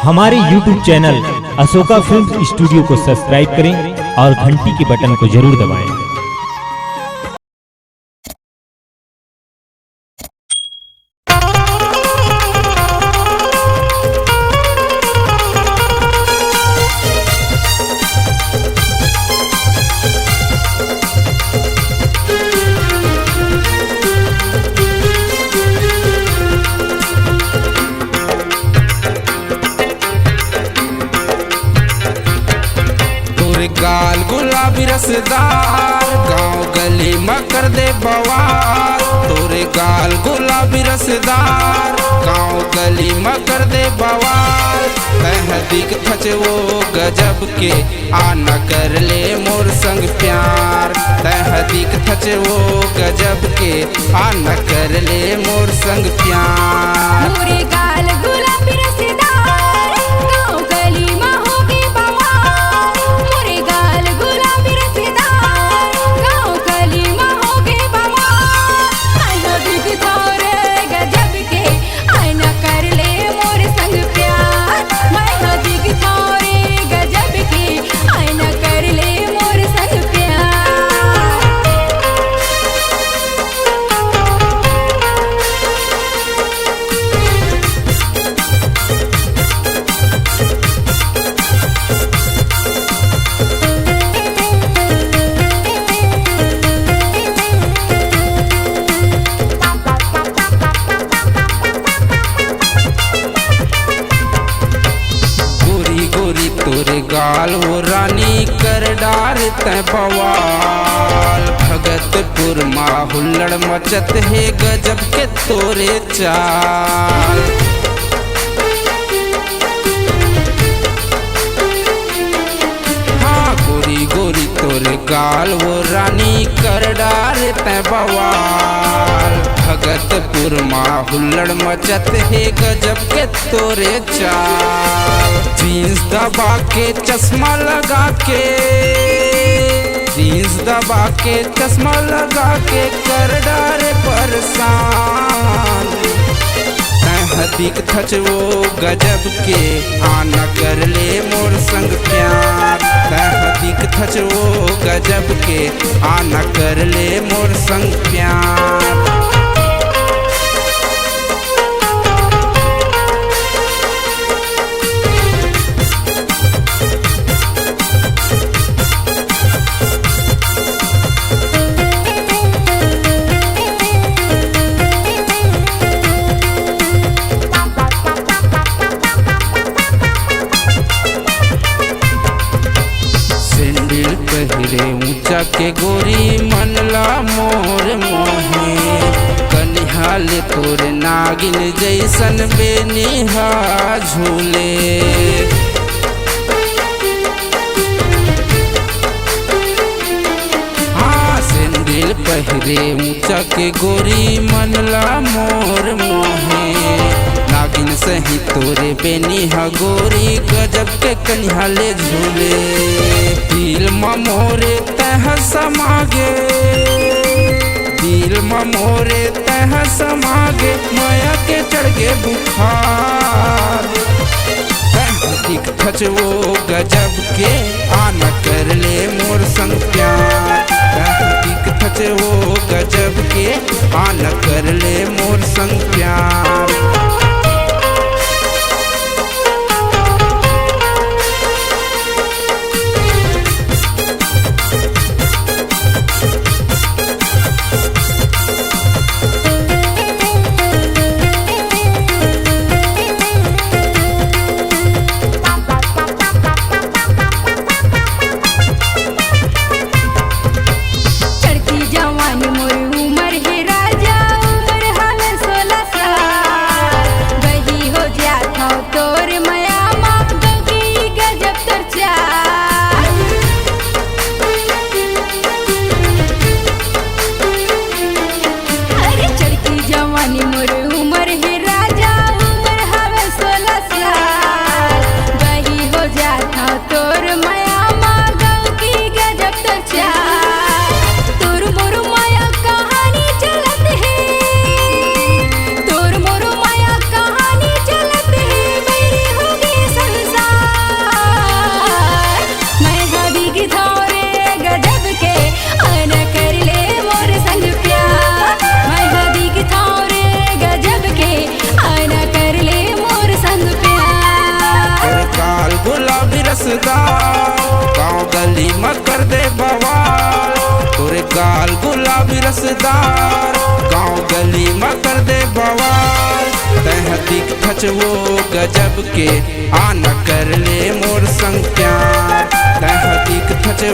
हमारे YouTube channel Ashoka film studio को subscribe करें और घंटी के बटन को जरूर दबाएं। गाल गुलाबी रसदार गाँव गली में कर दे बवाल। तोरे गाल गुलाबी रसदार गाँव गली में कर दे बवाल। तहदीक थच वो गजब के आना कर ले मोर संग प्यार। तहदीक थच वो गजब के आना कर ले मोर संग प्यार। तोरे गाल गुलाबी रसदार गाँव गली में होगे बवाल। तोरे गाल गुलाबी रसदार गाँव गली में होगे बवाल। आना बिग तोरे गजब के आना कर ले मोर संग प्यार। मैं बिग तोरे गजब के आना कर ले मोर संग प्यार। तोरे गाल वो रानी कर डार तै बवाल। भगतपुर माँ हुल्लड़ मचत है गजब के तोरे चाल। हाँ गोरी गोरी तोरे गाल वो रानी कर डार तै बवाल। भगतपुर माँ हुल्लड़ मचत है गजब के तोरे चाल। जीन्स दबा के चश्मा लगा के जीन्स दबा के चश्मा लगा के कर डारे परेशान। तहदीक थच वो गजब के आना कर ले मोर संग प्यार। तहदीक थच वो गजब के आना कर ले मोर संग प्यार। पहिरे ऊंचा के गोरी मनला मोर मोहे। कनिहाल तोर नागिन जैसन बेनिहा झूले। हाँ सैंडल पहिरे ऊंचा के गोरी मनला मोर मोहे। नागिन सही तोरे बेनिहा गोरी गजब के कनिहाले झूले। दिल मोरे तह समागे दिल मोरे तह समागे माया के चढ़ गे बुखार। तहदीक थच वो गजब के आना कर ले मोर संग प्यार। तहदीक थच वो गजब के आना कर ले मोर संग प्यार। जवानी मोर उमर है राजा उमर हाल 16 साल। रसदार गांव गली में कर दे बवाल तह दिख वो गजब के आना कर ले मोर संग प्यार तह दिख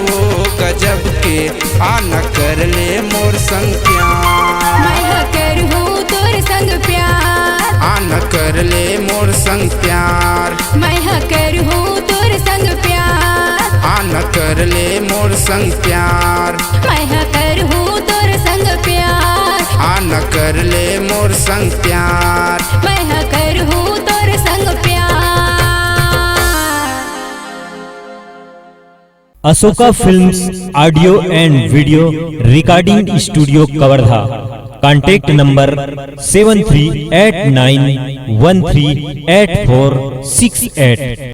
वो गजब के आना कर ले मोर संग प्यार मैं करहूँ तोर संग प्यार आना कर ले मोर संग प्यार मैं करहूँ तोर संग प्यार आना कर ले मोर संग प्यार मैं करहूँ तोर संग प्यार आना कर ले मोर संग प्यार मैं करहूँ तोर संग प्यार। Ashoka films audio and video recording studio Kawardha. Contact number 7389138468।